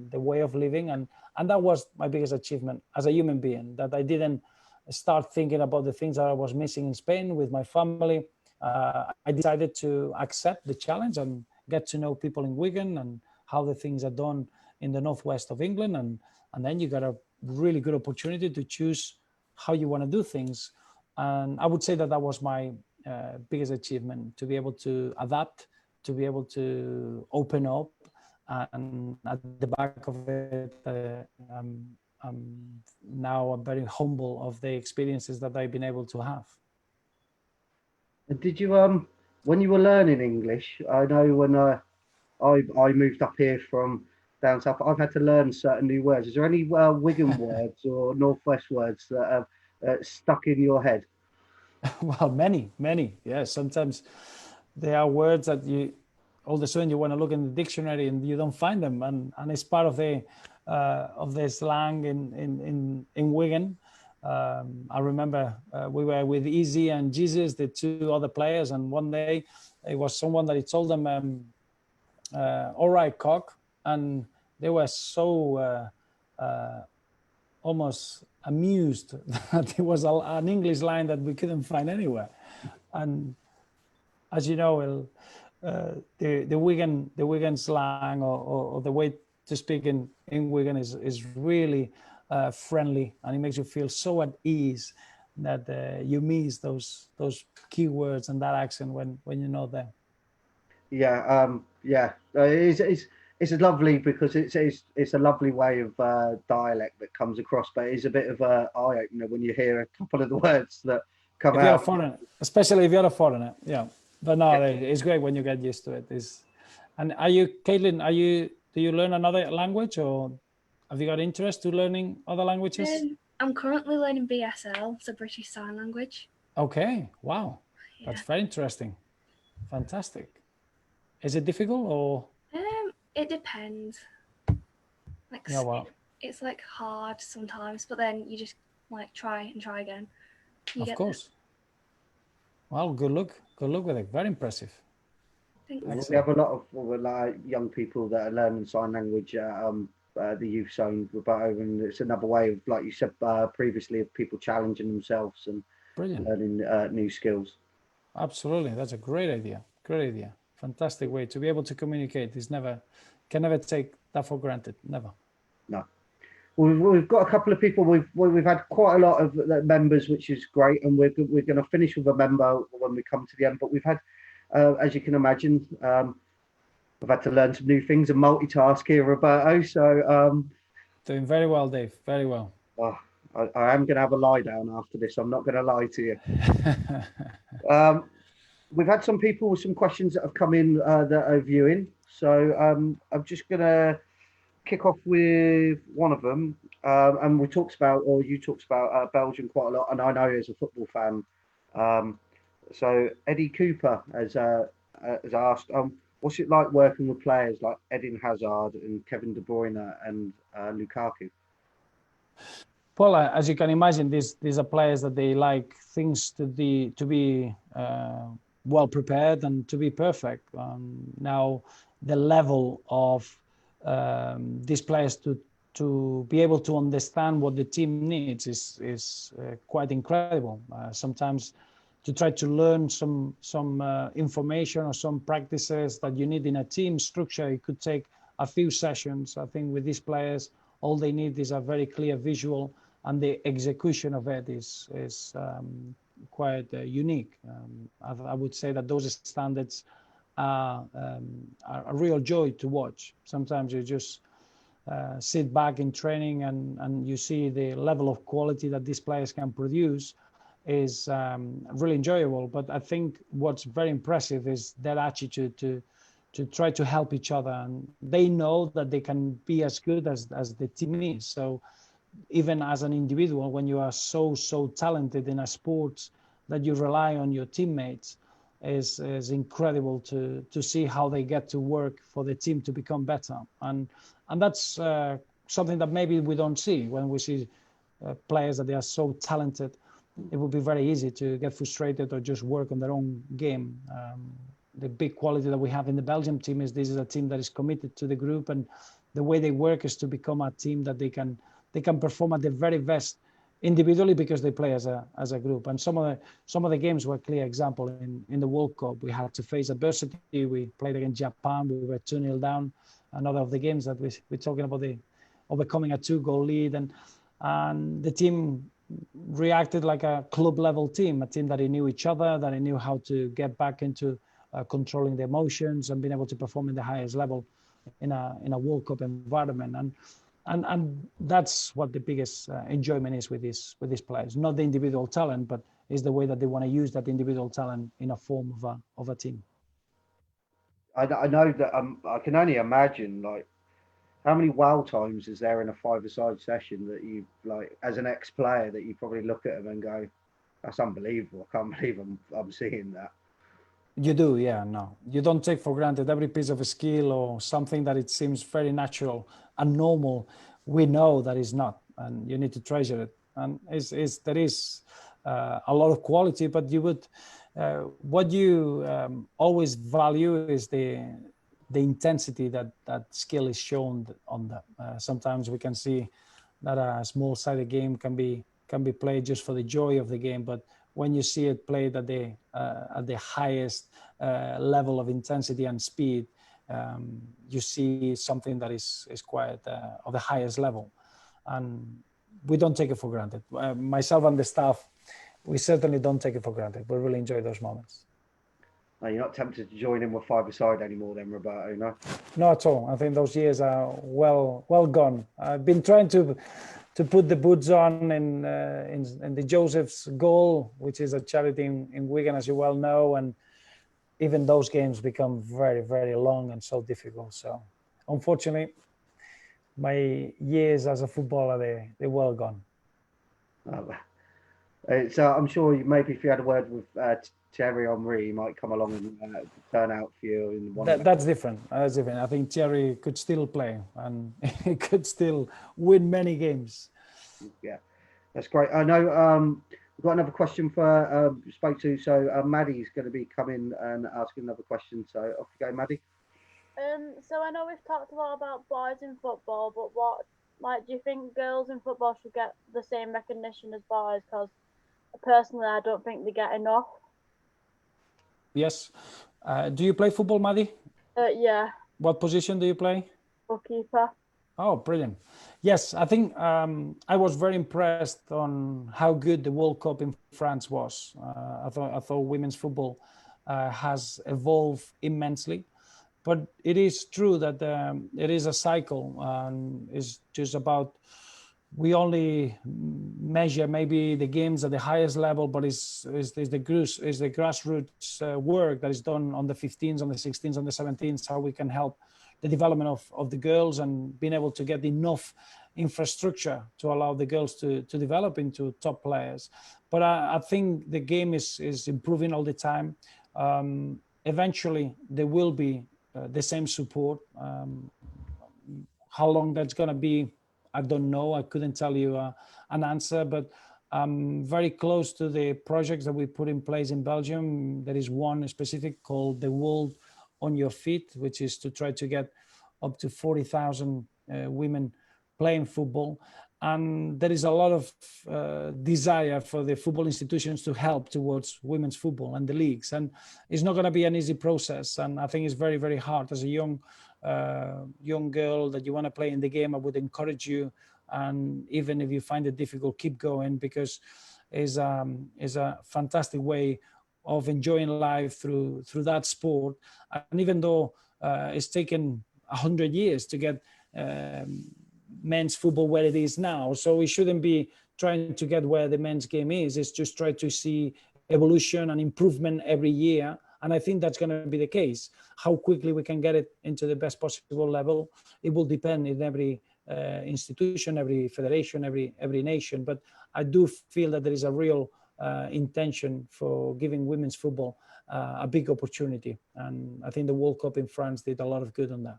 the way of living. And that was my biggest achievement as a human being, that I didn't start thinking about the things that I was missing in Spain with my family. I decided to accept the challenge and get to know people in Wigan and how the things are done in the northwest of England. And then you got a really good opportunity to choose how you want to do things. And I would say that was my biggest achievement, to be able to adapt, to be able to open up. And at the back of it, I'm very humble of the experiences that I've been able to have. And did you, when you were learning English, I know when I moved up here from down south, I've had to learn certain new words. Is there any Wigan words or Northwest words that have stuck in your head? Well, many. Yeah, sometimes there are words that all of a sudden you want to look in the dictionary and you don't find them, and it's part of the slang in Wigan. I remember we were with Easy and Jesus, the 2 other players, and one day it was someone that he told them, "All right, cock," and they were so almost amused that there was an English line that we couldn't find anywhere. And as you know, the Wigan slang or the way to speak in Wigan is really friendly, and it makes you feel so at ease that you miss those key words and that accent when you're not there. Yeah, it's lovely because it's a lovely way of dialect that comes across, but it's a bit of a eye opener when you hear a couple of the words that come If you're a out. foreigner, especially if you're a foreigner, yeah. But no, it's great when you get used to it. And are you, Caitlin? Do you learn another language, or have you got interest to learning other languages? I'm currently learning BSL, so British Sign Language. Okay, wow, Yeah. that's very interesting. Fantastic. Is it difficult or? It depends. Like, Yeah, well, it's like hard sometimes, but then you just like try and try again. Of course. Well, good luck with it. Very impressive. Thanks. We have a lot of like young people that are learning sign language at the youth zone, and it's another way of, like you said previously, of people challenging themselves and Brilliant. learning new skills. Absolutely, that's a great idea. Great idea. Fantastic way to be able to communicate. Can never take that for granted. Never. No. We've got a couple of people. We've had quite a lot of members, which is great, and we're going to finish with a member when we come to the end. But we've had, as you can imagine, I've had to learn some new things and multitask here, Roberto. So doing very well, Dave. Very well. Oh, I am going to have a lie down after this. I'm not going to lie to you. We've had some people with some questions that have come in that are viewing. So I'm just going to kick off with one of them. And you talked about Belgium quite a lot. And I know as a football fan. So Eddie Cooper has asked, what's it like working with players like Edin Hazard and Kevin De Bruyne and Lukaku? Well, as you can imagine, these are players that they like things to be well prepared and to be perfect. Now, the level of these players to be able to understand what the team needs is quite incredible. Sometimes to try to learn some information or some practices that you need in a team structure, it could take a few sessions. I think with these players, all they need is a very clear visual, and the execution of it is quite unique. I would say that those standards are a real joy to watch. Sometimes you just sit back in training and you see the level of quality that these players can produce is really enjoyable. But I think what's very impressive is their attitude to try to help each other, and they know that they can be as good as the team is. So even as an individual, when you are so talented in a sport that you rely on your teammates, is incredible to see how they get to work for the team to become better. And that's something that maybe we don't see when we see players that they are so talented. It would be very easy to get frustrated or just work on their own game. The big quality that we have in the Belgium team is this is a team that is committed to the group, and the way they work is to become a team that they can perform at the very best individually because they play as a group. And some of the games were a clear example. In the World Cup, we had to face adversity. We played against Japan. We were 2-0 down. Another of the games that we're talking about, the overcoming a 2-goal lead, and the team reacted like a club level team, a team that knew each other, that knew how to get back into controlling the emotions and being able to perform in the highest level in a World Cup environment. And that's what the biggest enjoyment is with these players. Not the individual talent, but is the way that they want to use that individual talent in a form of a team. I know that I can only imagine, like, how many wow times is there in a five-a-side session that you, like, as an ex-player, that you probably look at them and go, that's unbelievable. I can't believe I'm seeing that. You do, yeah. No, you don't take for granted every piece of a skill or something that it seems very natural and normal. We know that is not, and you need to treasure it. And there is a lot of quality, but you would what you always value is the the intensity that skill is shown on that. Sometimes we can see that a small-sided game can be played just for the joy of the game, but when you see it played at the highest level of intensity and speed, you see something that is quite of the highest level, and we don't take it for granted. Myself and the staff, we certainly don't take it for granted. We really enjoy those moments. No, you're not tempted to join in with five-a-side anymore then, Roberto, no? Not at all. I think those years are well gone. I've been trying to put the boots on in the Joseph's goal, which is a charity in Wigan, as you well know, and even those games become very, very long and so difficult. So unfortunately, my years as a footballer, they're well gone. I'm sure maybe if you had a word with Thierry Henry, he might come along and turn out for you in one. That's different. That's different. I think Thierry could still play and he could still win many games. Yeah, that's great. I know we've got another question for spoke to. So Maddie's going to be coming and asking another question. So off you go, Maddie. So I know we've talked a lot about boys in football, but do you think girls in football should get the same recognition as boys? Because personally, I don't think they get enough. Yes. Do you play football, Maddie? Yeah. What position do you play? Goalkeeper. Oh, brilliant. Yes, I think I was very impressed on how good the World Cup in France was. I thought women's football has evolved immensely. But it is true that it is a cycle, and it's just about, we only measure maybe the games at the highest level, but is the grassroots work that is done on the 15s, on the 16s, on the 17s, how we can help the development of the girls and being able to get enough infrastructure to allow the girls to develop into top players. But I think the game is improving all the time. Eventually, there will be the same support. How long that's going to be, I don't know. I couldn't tell you an answer, but I'm very close to the projects that we put in place in Belgium. There is one specific called The World on Your Feet, which is to try to get up to 40,000 women playing football. And there is a lot of desire for the football institutions to help towards women's football and the leagues. And it's not going to be an easy process. And I think it's very, very hard. As a young girl that you want to play in the game, I would encourage you. And even if you find it difficult, keep going, because it's a fantastic way of enjoying life through that sport. And even though it's taken 100 years to get men's football where it is now, so we shouldn't be trying to get where the men's game is. It's just try to see evolution and improvement every year, and I think that's going to be the case. How quickly we can get it into the best possible level, it will depend in every institution, every federation, every nation. But I do feel that there is a real intention for giving women's football a big opportunity, and I think the World Cup in France did a lot of good on that.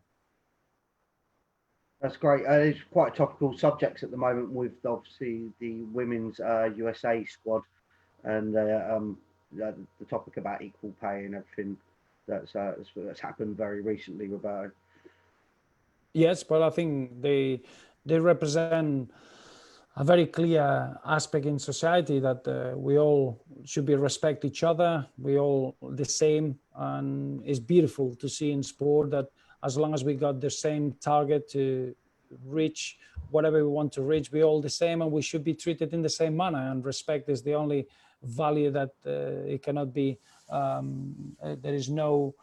That's great. It's quite a topical subject at the moment with obviously the women's USA squad and the topic about equal pay and everything that's happened very recently, Roberto. Yes, but I think they represent a very clear aspect in society that we all should be respect each other. We all the same, and it's beautiful to see in sport that as long as we got the same target to reach whatever we want to reach, we're all the same, and we should be treated in the same manner. And respect is the only value that it cannot be. There is no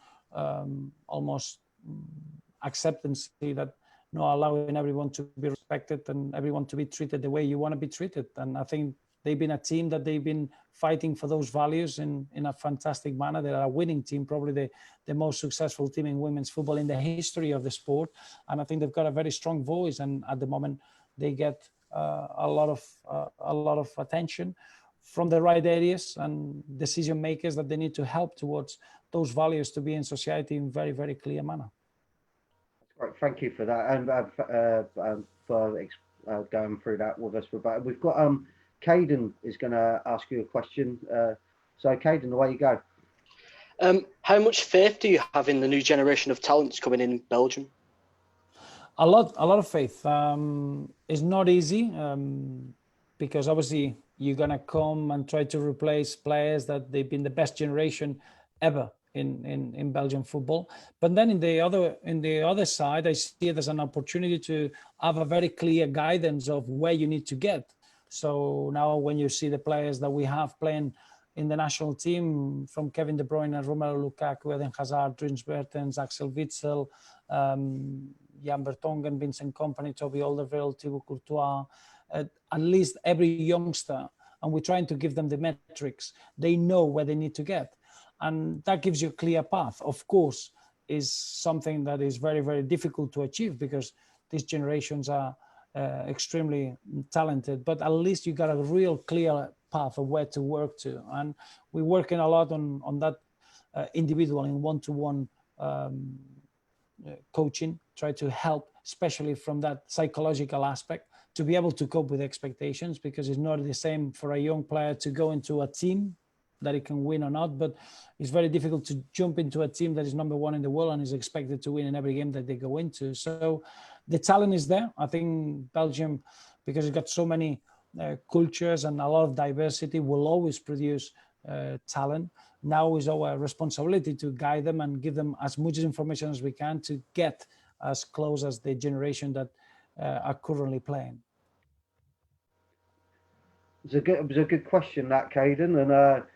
almost acceptance that no allowing everyone to be respected and everyone to be treated the way you want to be treated. And I think they've been a team that they've been fighting for those values in a fantastic manner. They're a winning team, probably the most successful team in women's football in the history of the sport. And I think they've got a very strong voice. And at the moment, they get a lot of attention from the right areas and decision makers that they need to help towards those values to be in society in very, very clear manner. That's great. Thank you for that, and for going through that with us, Roberto. We've got Caden is going to ask you a question. So Caden, away you go. How much faith do you have in the new generation of talents coming in Belgium? A lot of faith. It's not easy because obviously you're gonna come and try to replace players that they've been the best generation ever in Belgian football. But then in the other side, I see it as an opportunity to have a very clear guidance of where you need to get. So now when you see the players that we have playing in the national team, from Kevin De Bruyne, Romelu Lukaku, Eden Hazard, Dries Mertens, Axel Witsel, Jan Vertonghen, Vincent Kompany, Toby Alderweireld, Thibaut Courtois, at least every youngster, and we're trying to give them the metrics. They know where they need to get. And that gives you a clear path. Of course, is something that is very, very difficult to achieve because these generations are extremely talented, but at least you got a real clear path of where to work to. And we're working a lot on that individual and one-to-one coaching, try to help, especially from that psychological aspect, to be able to cope with expectations, because it's not the same for a young player to go into a team that he can win or not, but it's very difficult to jump into a team that is number one in the world and is expected to win in every game that they go into. So the talent is there. I think Belgium, because it's got so many cultures and a lot of diversity, will always produce talent. Now is our responsibility to guide them and give them as much information as we can to get as close as the generation that are currently playing. It was a good question, that, Caden, and a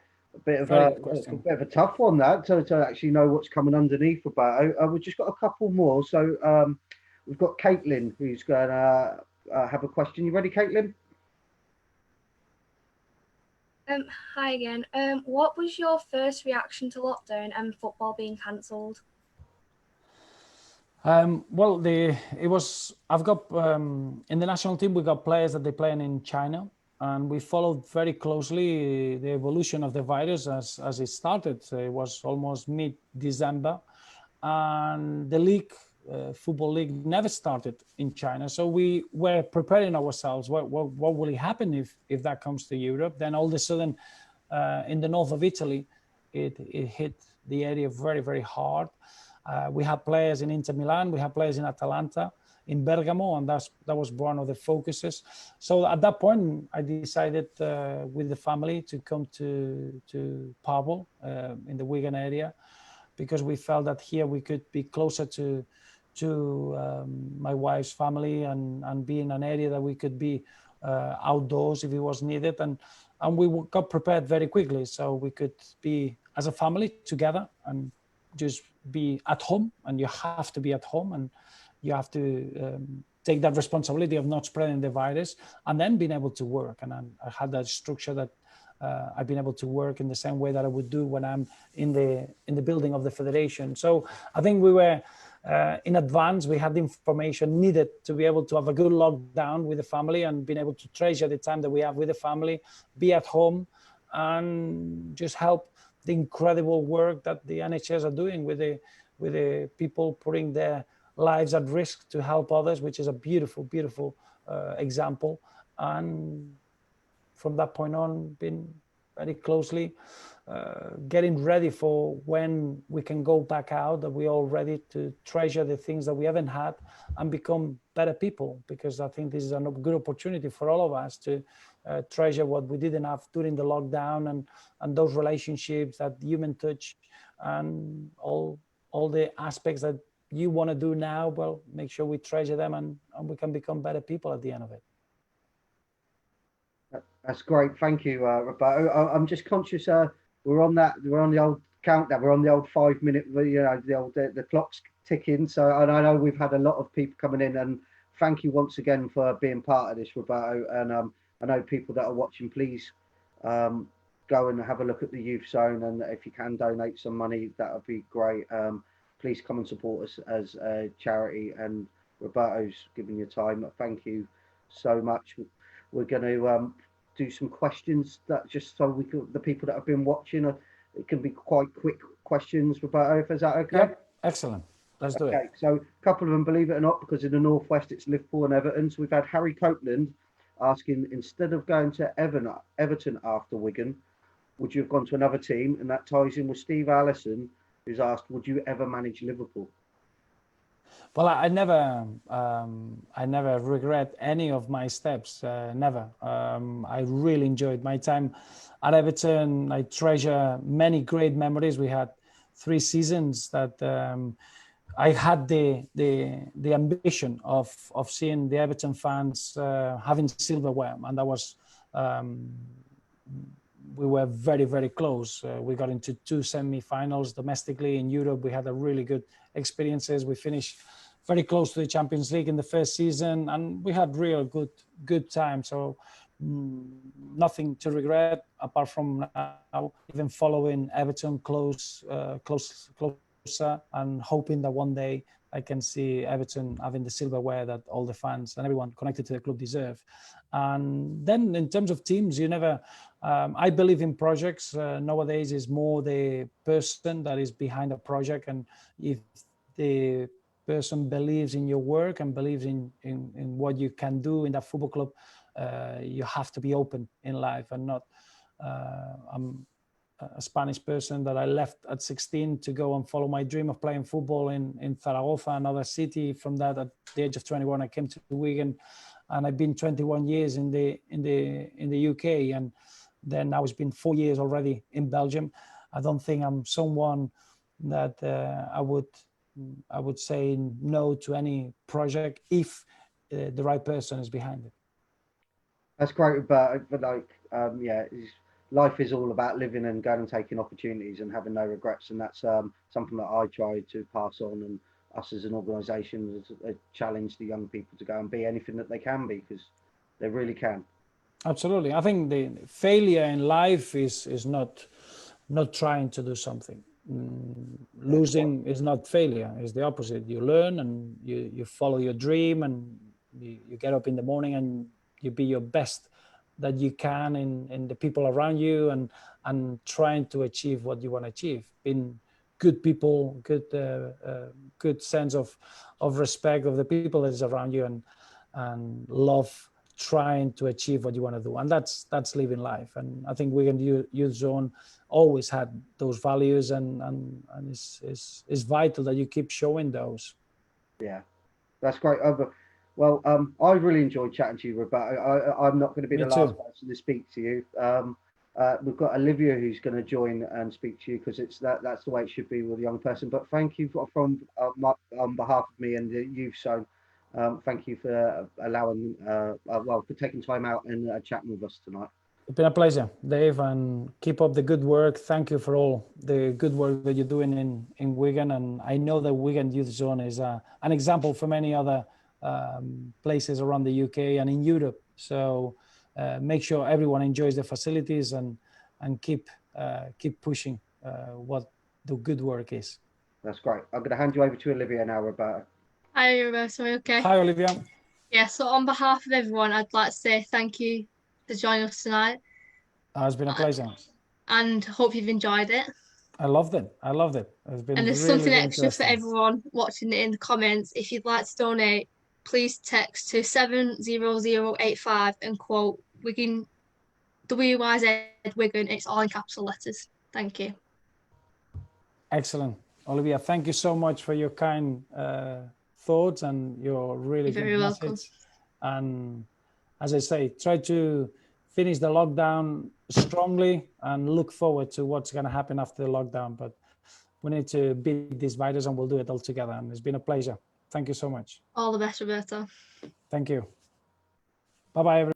bit of a tough one, that, to actually know what's coming underneath about it. We've just got a couple more. So we've got Caitlin, who's going to have a question. You ready, Caitlin? Hi again. What was your first reaction to lockdown and football being cancelled? Well, I've got in the national team, we got players that they playing in China, and we followed very closely the evolution of the virus as it started. So it was almost mid-December, and the league, football league, never started in China. So we were preparing ourselves. What will happen if that comes to Europe? Then all of a sudden, in the north of Italy, it hit the area very, very hard. We had players in Inter Milan, we had players in Atalanta, in Bergamo, and that was one of the focuses. So at that point, I decided with the family to come to Pavel in the Wigan area, because we felt that here we could be closer to my wife's family and be in an area that we could be outdoors if it was needed. And we got prepared very quickly, so we could be as a family together and just be at home. And you have to be at home, and you have to take that responsibility of not spreading the virus, and then being able to work. And I had that structure that I've been able to work in the same way that I would do when I'm in the building of the federation. So I think we were in advance. We had the information needed to be able to have a good lockdown with the family and being able to treasure the time that we have with the family, be at home, and just help the incredible work that the NHS are doing with the people putting their lives at risk to help others, which is a beautiful, beautiful example. And from that point on, been very closely getting ready for when we can go back out, that we're all ready to treasure the things that we haven't had and become better people, because I think this is a good opportunity for all of us to treasure what we didn't have during the lockdown, and those relationships, that human touch, and all the aspects that you want to do now. Well, make sure we treasure them, and we can become better people at the end of it. That's great. Thank you, Roberto. I'm just conscious we're on the old countdown. We're on the old 5 minute, the clock's ticking. So, and I know we've had a lot of people coming in, and thank you once again for being part of this, Roberto. And I know people that are watching, please go and have a look at the Youth Zone, and if you can donate some money, that would be great. Please come and support us as a charity, and Roberto's giving your time. Thank you so much. We're going to do some questions, that just so we can, the people that have been watching, it can be quite quick questions, Roberto, is that okay? Yep. Excellent. Let's do it. Okay, so a couple of them, believe it or not, because in the Northwest it's Liverpool and Everton. So we've had Harry Copeland asking, instead of going to Everton after Wigan, would you have gone to another team? And that ties in with Steve Allison, who's asked, would you ever manage Liverpool? Well, I never regret any of my steps. Never. I really enjoyed my time at Everton. I treasure many great memories. We had 3 seasons that I had the ambition of seeing the Everton fans having silverware, and that was. We were very, very close. We got into 2 semi-finals domestically in Europe. We had a really good experiences. We finished very close to the Champions League in the first season, and we had real good time. So nothing to regret apart from now, even following Everton closer, and hoping that one day I can see Everton having the silverware that all the fans and everyone connected to the club deserve. And then in terms of teams, you never, I believe in projects. Nowadays is more the person that is behind a project. And if the person believes in your work and believes in what you can do in that football club, you have to be open in life and not, I'm a Spanish person that I left at 16 to go and follow my dream of playing football in Zaragoza, another city. From that, at the age of 21, I came to Wigan, and I've been 21 years in the UK, and then now it's been 4 years already in Belgium. I don't think I'm someone that I would say no to any project if the right person is behind it. That's great, but like, yeah, life is all about living and going and taking opportunities and having no regrets, and that's something that I try to pass on, and us as an organisation challenge the young people to go and be anything that they can be, because they really can. Absolutely. I think the failure in life is not trying to do something. Losing is not failure, it's the opposite. You learn and you follow your dream, and you get up in the morning and you be your best that you can in the people around you, and trying to achieve what you want to achieve. Being good people, good sense of respect of the people that is around you, and love trying to achieve what you want to do, and that's living life. And I think Wigan Youth Zone always had those values, and it's vital that you keep showing those. Yeah, that's great. Well, I really enjoyed chatting to you, Roberto. I'm not going to be the last person to speak to you. We've got Olivia who's going to join and speak to you, because that's the way it should be with a young person. But thank you on behalf of me and the Youth Zone. Thank you for allowing, for taking time out and chatting with us tonight. It's been a pleasure, Dave, and keep up the good work. Thank you for all the good work that you're doing in Wigan. And I know that Wigan Youth Zone is an example for many other places around the UK and in Europe. So make sure everyone enjoys the facilities, and keep pushing what the good work is. That's great. I'm going to hand you over to Olivia now, Roberto. Hi, Roberto. Okay. Hi, Olivia. Yeah, so on behalf of everyone, I'd like to say thank you for joining us tonight. It's been a pleasure. And hope you've enjoyed it. I loved it. It's been and there's really, something really extra for everyone watching it in the comments. If you'd like to donate, please text to 70085 and quote Wigan, WYZ Wigan. It's all in capital letters. Thank you. Excellent. Olivia, thank you so much for your kind thoughts and your really good message. Welcome. And as I say, try to finish the lockdown strongly and look forward to what's going to happen after the lockdown. But we need to beat this virus, and we'll do it all together. And it's been a pleasure. Thank you so much. All the best, Roberto. Thank you. Bye-bye, everyone.